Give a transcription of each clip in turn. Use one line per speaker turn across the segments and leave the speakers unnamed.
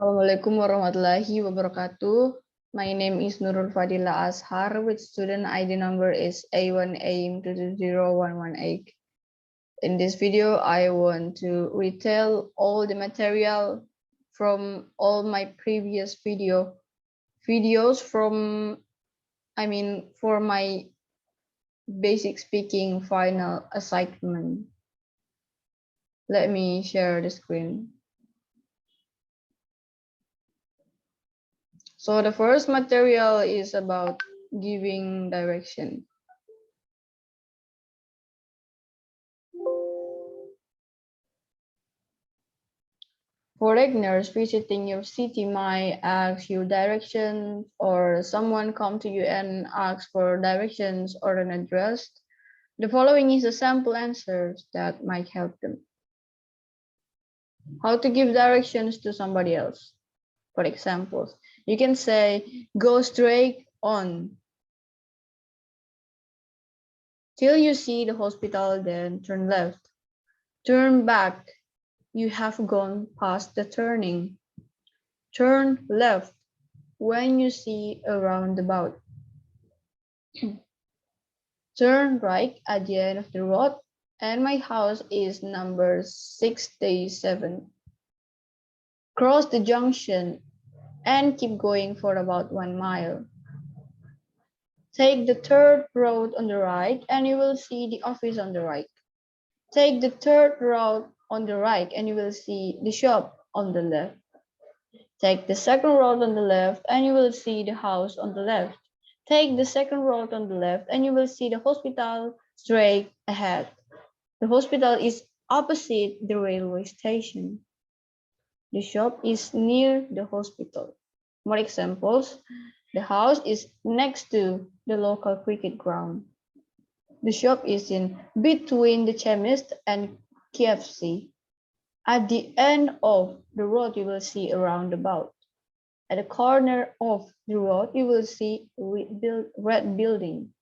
Assalamualaikum warahmatullahi wabarakatuh. My name is Nurul Fadhilah Ashar, with student ID number is A1M220118. In this video, I want to retell all the material from all my previous videos for my basic speaking final assignment. Let me share the screen. So the first material is about giving direction. Foreigners visiting your city might ask you directions, or someone come to you and ask for directions or an address. The following is a sample answers that might help them. How to give directions to somebody else. For example, you can say, go straight on till you see the hospital, then turn left. Turn back. You have gone past the turning. Turn left when you see a roundabout. Turn right at the end of the road, and my house is number 67. Cross the junction and keep going for about 1 mile. Take the third road on the right and you will see the office on the right. Take the third road on the right and you will see the shop on the left. Take the second road on the left and you will see the house on the left. Take the second road on the left and you will see the hospital straight ahead. The hospital is opposite the railway station. The shop is near the hospital. More examples. The house is next to the local cricket ground. The shop is in between the chemist and KFC. At the end of the road, you will see a roundabout. At the corner of the road, you will see a red building.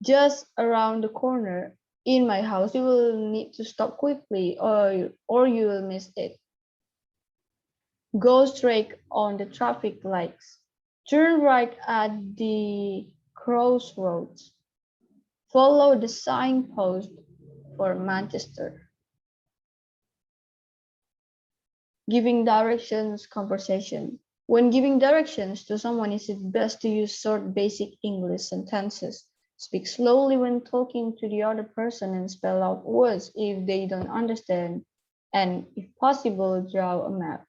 Just around the corner in my house, you will need to stop quickly or you will miss it. Go straight on the traffic lights. Turn right at the crossroads. Follow the signpost for Manchester. Giving directions conversation. When giving directions to someone, is it best to use short basic English sentences? Speak slowly when talking to the other person and spell out words if they don't understand, and if possible, draw a map.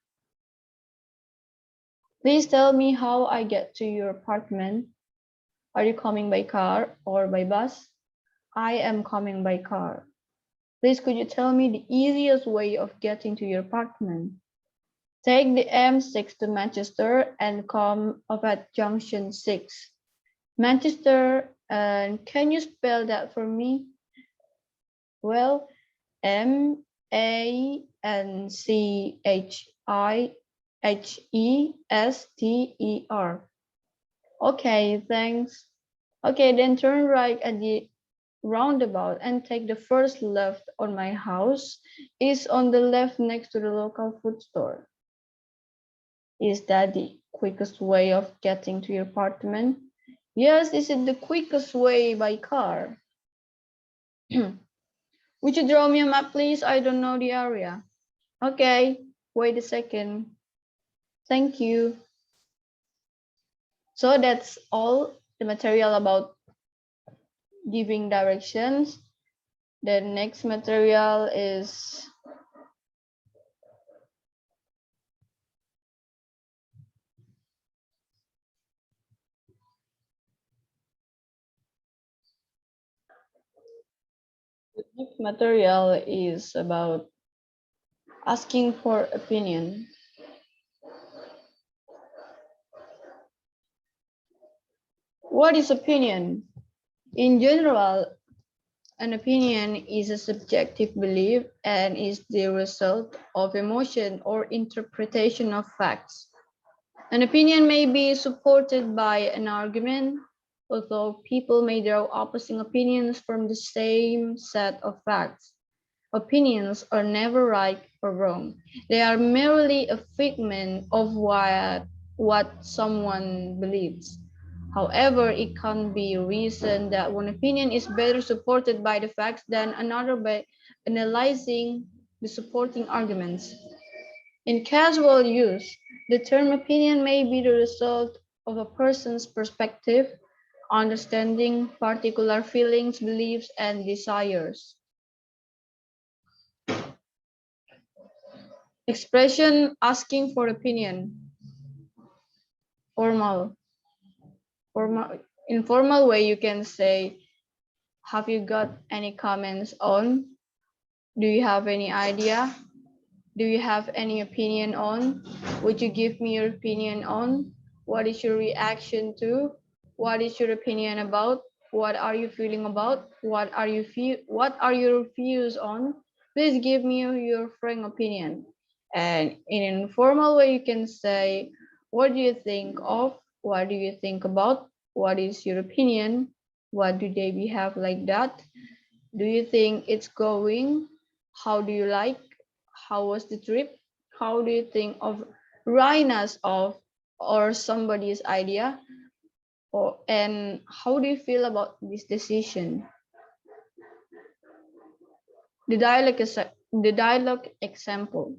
Please tell me how I get to your apartment. Are you coming by car or by bus? I am coming by car. Please could you tell me the easiest way of getting to your apartment? Take the M6 to Manchester and come up at junction 6. Manchester, and can you spell that for me? Well, Manchester. Okay, thanks. Okay, then turn right at the roundabout and take the first left on my house. Is on the left next to the local food store. Is that the quickest way of getting to your apartment? Yes, is it the quickest way by car? Would you draw me a map, please? I don't know the area. Okay, wait a second. Thank you. So that's all the material about giving directions. The next material is about asking for opinion. What is opinion? In general, an opinion is a subjective belief and is the result of emotion or interpretation of facts. An opinion may be supported by an argument, although people may draw opposing opinions from the same set of facts. Opinions are never right or wrong. They are merely a figment of what someone believes. However, it can be reasoned that one opinion is better supported by the facts than another by analyzing the supporting arguments. In casual use, the term opinion may be the result of a person's perspective, understanding, particular feelings, beliefs, and desires. Expression asking for opinion. Formal. Informal way you can say, have you got any comments on? Do you have any idea? Do you have any opinion on? Would you give me your opinion on? What is your reaction to? What is your opinion about? What are you feeling about? What are your views on? Please give me your frank opinion. And in an informal way, you can say, what do you think of? What do you think about? What is your opinion? What do they behave like that? Do you think it's going? How do you like? How was the trip? How do you think of Raina's of or somebody's idea? And how do you feel about this decision? The dialogue example.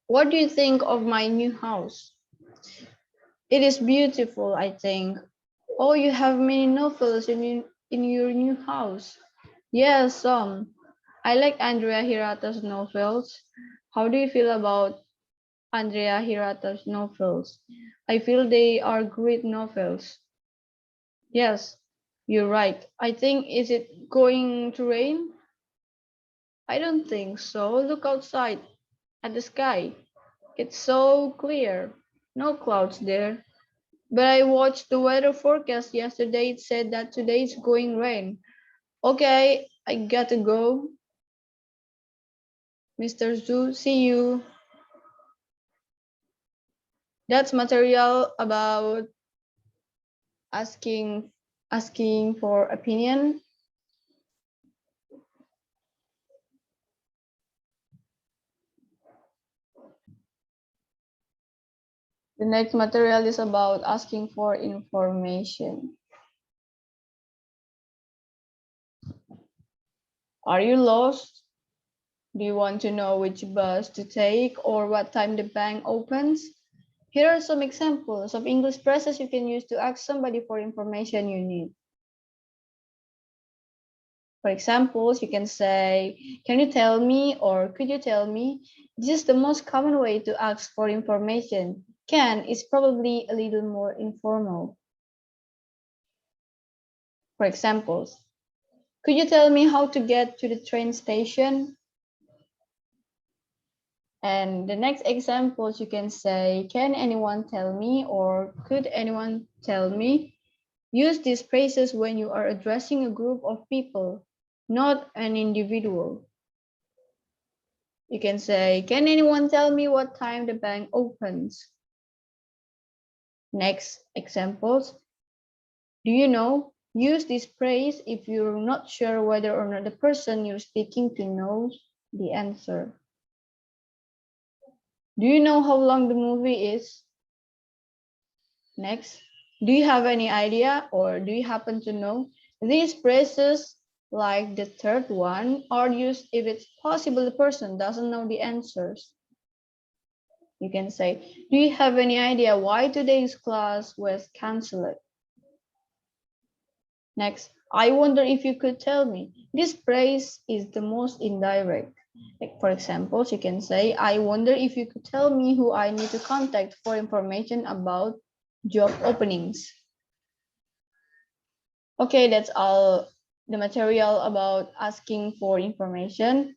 What do you think of my new house? It is beautiful, I think. Oh, you have many novels in your new house. Yes, some. I like Andrea Hirata's novels. How do you feel about Andrea Hirata's novels? I feel they are great novels. Yes, you're right. I think, is it going to rain? I don't think so. Look outside at the sky. It's so clear. No clouds there. But I watched the weather forecast yesterday. It said that today it's going rain. Okay, I gotta go. Mr. Zhu, see you. That's material about asking for opinion. The next material is about asking for information. Are you lost? Do you want to know which bus to take or what time the bank opens? Here are some examples of English phrases you can use to ask somebody for information you need. For examples, you can say, can you tell me or could you tell me? This is the most common way to ask for information. Can is probably a little more informal. For examples, could you tell me how to get to the train station? And the next examples, you can say, can anyone tell me or could anyone tell me? Use these phrases when you are addressing a group of people, not an individual. You can say, can anyone tell me what time the bank opens? Next examples. Do you know? Use this phrase if you're not sure whether or not the person you're speaking to knows the answer. Do you know how long the movie is? Next. Do you have any idea or do you happen to know? These phrases, like the third one, are used if it's possible the person doesn't know the answers. You can say, do you have any idea why today's class was cancelled? Next, I wonder if you could tell me. This phrase is the most indirect. Like for example, you can say, I wonder if you could tell me who I need to contact for information about job openings. Okay, that's all the material about asking for information.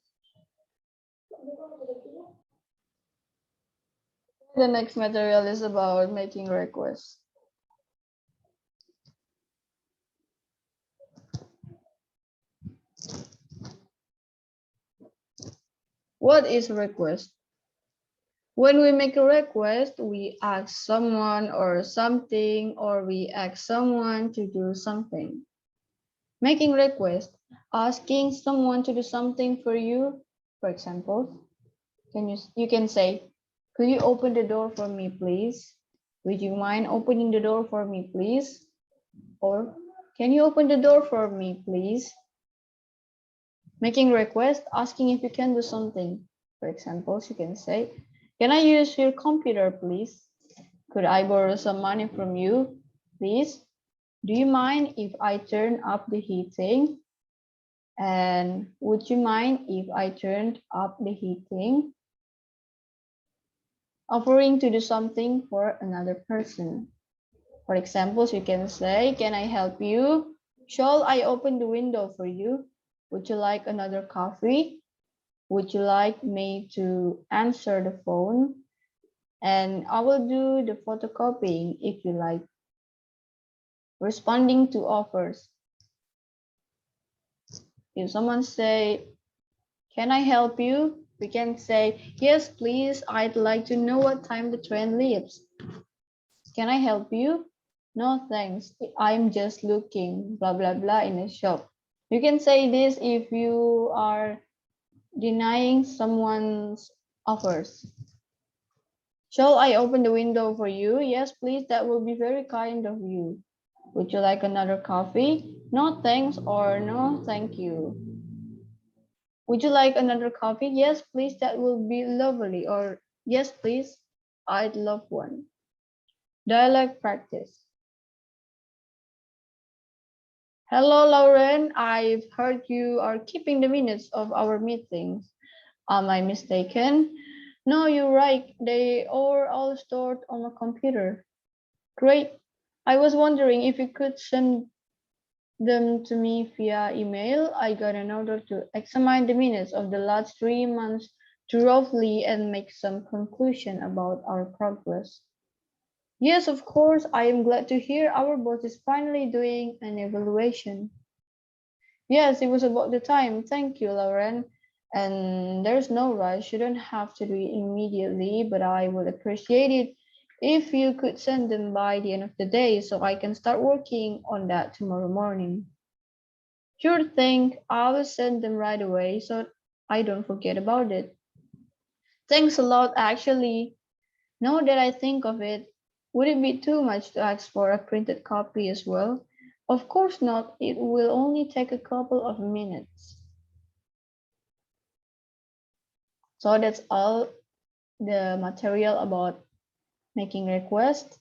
The next material is about making requests. What is a request? When we make a request, we ask someone or something, or we ask someone to do something. Making requests Asking someone to do something for you, for example, you can say, could you open the door for me, please? Would you mind opening the door for me, please? Or can you open the door for me, please? Making a request, asking if you can do something. For example, you can say, can I use your computer, please? Could I borrow some money from you, please? Do you mind if I turn up the heating? And would you mind if I turned up the heating? Offering to do something for another person. For example, you can say, can I help you? Shall I open the window for you? Would you like another coffee? Would you like me to answer the phone? And I will do the photocopying if you like. Responding to offers. If someone say, can I help you? We can say, yes, please. I'd like to know what time the train leaves. Can I help you? No, thanks. I'm just looking, blah, blah, blah, in a shop. You can say this if you are denying someone's offers. Shall I open the window for you? Yes, please. That will be very kind of you. Would you like another coffee? No, thanks, or no, thank you. Would you like another coffee? Yes, please. That will be lovely. Or yes, please. I'd love one. Dialect practice. Hello, Lauren. I've heard you are keeping the minutes of our meetings. Am I mistaken? No, you're right. They are all stored on a computer. Great. I was wondering if you could send them to me via email. I got an order to examine the minutes of the last 3 months thoroughly and make some conclusion about our progress. Yes, of course. I am glad to hear our boss is finally doing an evaluation. Yes, it was about the time. Thank you, Lauren. And there's no rush. You don't have to do it immediately, but I would appreciate it if you could send them by the end of the day so I can start working on that tomorrow morning. Sure thing. I will send them right away so I don't forget about it. Thanks a lot, actually. Now that I think of it, would it be too much to ask for a printed copy as well? Of course not. It will only take a couple of minutes. So that's all the material about making requests.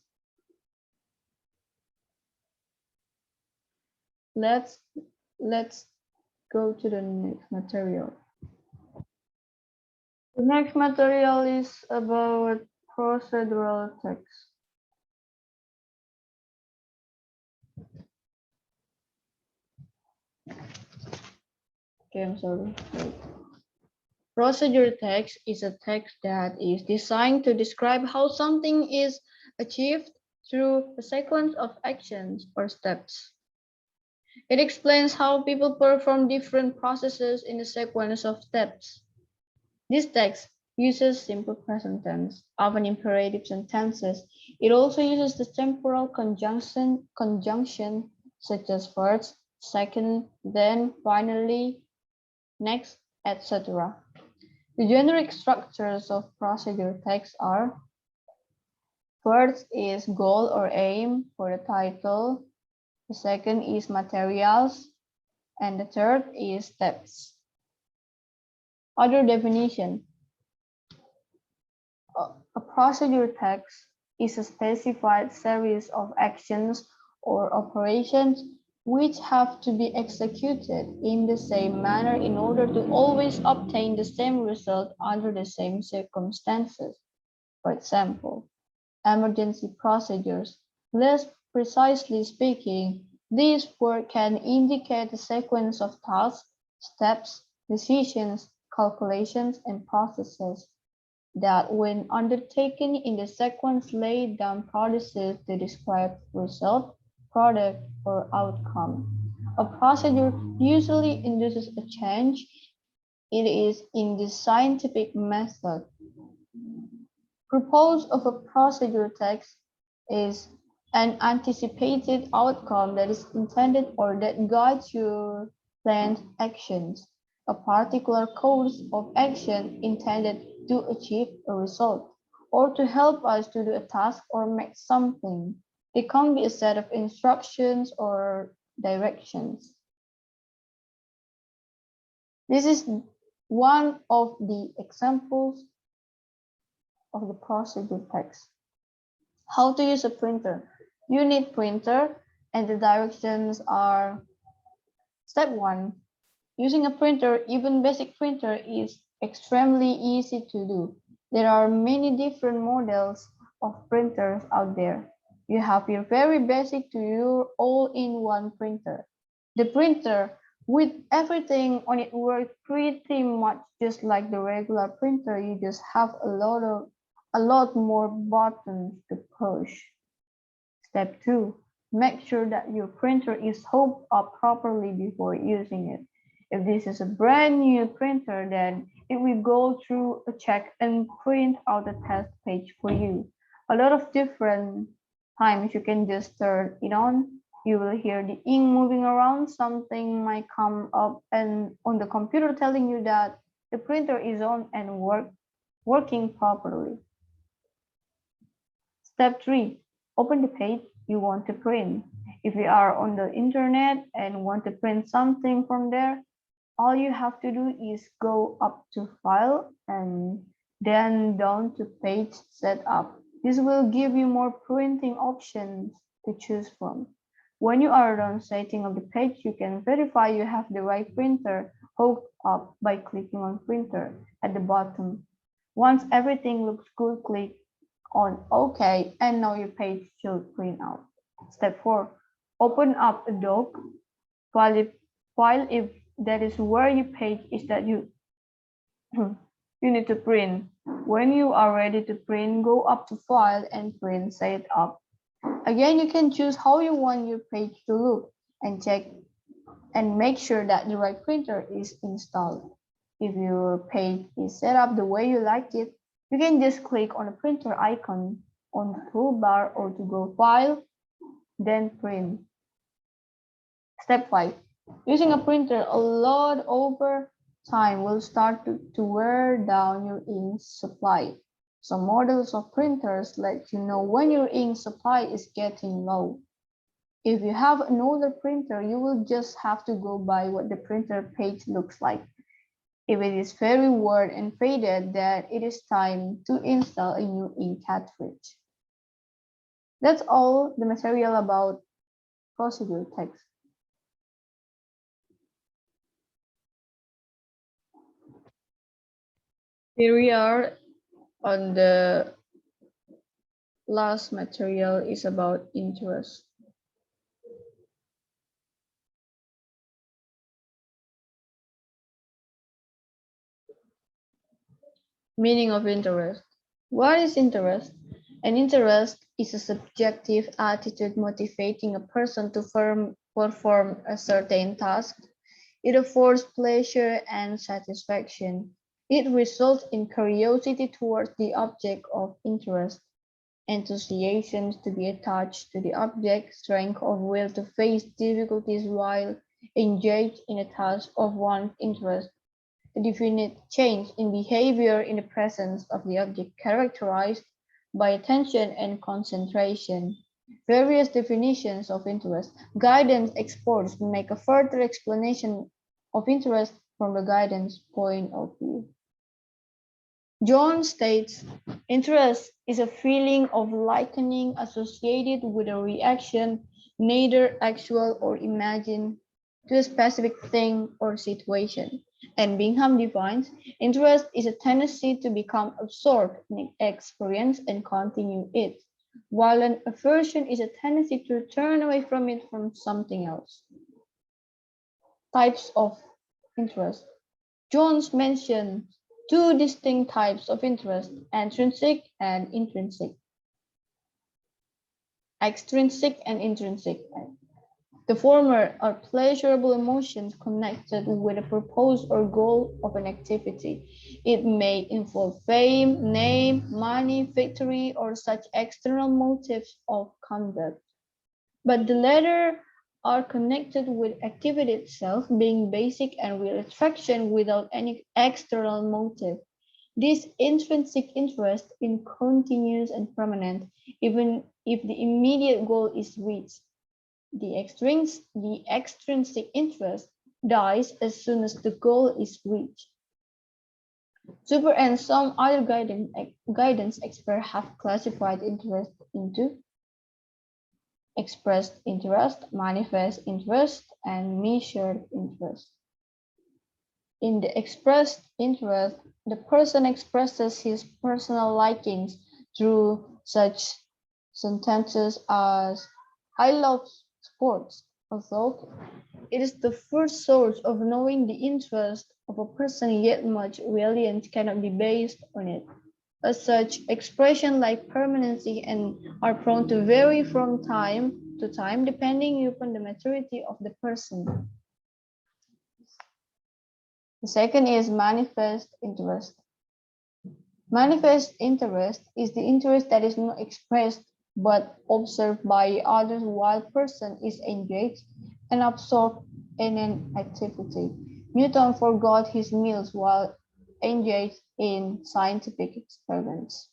Let's go to the next material. The next material is about procedural text. Okay, I'm sorry. Procedure text is a text that is designed to describe how something is achieved through a sequence of actions or steps. It explains how people perform different processes in a sequence of steps. This text uses simple present tense, often imperative sentences. It also uses the temporal conjunction such as first, second, then, finally, next, etc. The generic structures of procedure text are: first is goal or aim for the title, the second is materials, and the third is steps. Other definition: a procedure text is a specified series of actions or operations which have to be executed in the same manner in order to always obtain the same result under the same circumstances. For example, emergency procedures. Less precisely speaking, this word can indicate a sequence of tasks, steps, decisions, calculations, and processes that, when undertaken in the sequence laid down, produces the described result, product, or outcome. A procedure usually induces a change. It is in the scientific method. Purpose of a procedure text is an anticipated outcome that is intended or that guides your planned actions, a particular course of action intended to achieve a result, or to help us to do a task or make something. It can be a set of instructions or directions. This is one of the examples of the procedure text. How to use a printer. You need printer and the directions are step 1. Using a printer, even basic printer, is extremely easy to do. There are many different models of printers out there. You have your very basic to your all-in-one printer. The printer with everything on it works pretty much just like the regular printer. You just have a lot more buttons to push. Step 2. Make sure that your printer is hooked up properly before using it. If this is a brand new printer, then it will go through a check and print out a test page for you. A lot of different times you can just turn it on. You will hear the ink moving around. Something might come up and on the computer telling you that the printer is on and working properly. Step 3. Open the page you want to print. If you are on the internet and want to print something from there, all you have to do is go up to File and then down to Page Setup. This will give you more printing options to choose from. When you are done setting up the page, you can verify you have the right printer hooked up by clicking on Printer at the bottom. Once everything looks good, click on OK, and now your page should print out. Step 4. Open up a doc file if that is where your page is that you need to print. When you are ready to print, go up to File and Print Setup. Again, you can choose how you want your page to look and check and make sure that the right printer is installed. If your page is set up the way you like it, you can just click on the printer icon on the toolbar or to go File, then Print. Step 5. Using a printer a lot over time will start to wear down your ink supply. Some models of printers let you know when your ink supply is getting low. If you have an older printer, you will just have to go by what the printer page looks like. If it is very worn and faded, then it is time to install a new ink cartridge. That's all the material about procedure text. Here we are on the last material is about interest. Meaning of interest. What is interest? An interest is a subjective attitude motivating a person to perform a certain task. It affords pleasure and satisfaction. It results in curiosity towards the object of interest, enthusiasm to be attached to the object, strength of will to face difficulties while engaged in a task of one's interest, a definite change in behavior in the presence of the object characterized by attention and concentration. Various definitions of interest. Guidance experts make a further explanation of interest from the guidance point of view. John states, interest is a feeling of likening associated with a reaction, neither actual or imagined, to a specific thing or situation. And Bingham defines, interest is a tendency to become absorbed in an experience and continue it, while an aversion is a tendency to turn away from it from something else. Types of interest. Jones mentions two distinct types of interest, extrinsic and intrinsic. Extrinsic and intrinsic. The former are pleasurable emotions connected with a purpose or goal of an activity. It may involve fame, name, money, victory, or such external motives of conduct. But the latter are connected with activity itself being basic and real attraction without any external motive. This intrinsic interest is continuous and permanent, even if the immediate goal is reached. The extrinsic interest dies as soon as the goal is reached. Super and some other guidance experts have classified interest into expressed interest, manifest interest, and measured interest. In the expressed interest, the person expresses his personal likings through such sentences as, I love sports, although it is the first source of knowing the interest of a person, yet much reliance cannot be based on it. As such, expressions like permanency and are prone to vary from time to time depending upon the maturity of the person. The second is manifest interest. Manifest interest is the interest that is not expressed but observed by others while person is engaged and absorbed in an activity. Newton forgot his meals while engaged in scientific experiments.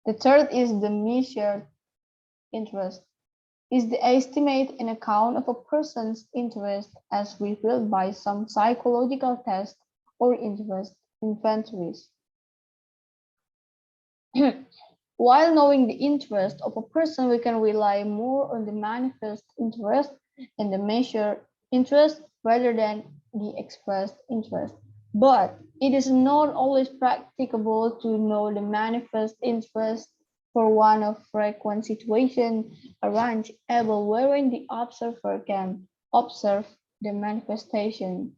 The third is the measured interest. Is the estimate and account of a person's interest as revealed by some psychological test or interest inventories. While knowing the interest of a person, we can rely more on the manifest interest and the measured interest rather than the expressed interest. But it is not always practicable to know the manifest interest for one of frequent situations arrangeable wherein the observer can observe the manifestation.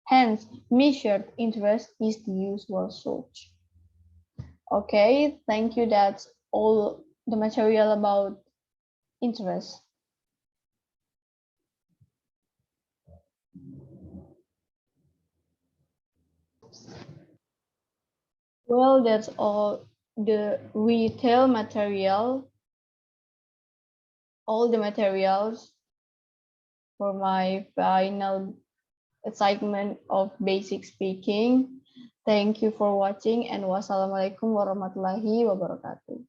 Hence, measured interest is the usual source. Okay, thank you. That's all the material about interest. Well, that's all the retail material, all the materials for my final segment of basic speaking. Thank you for watching and wassalamualaikum warahmatullahi wabarakatuh.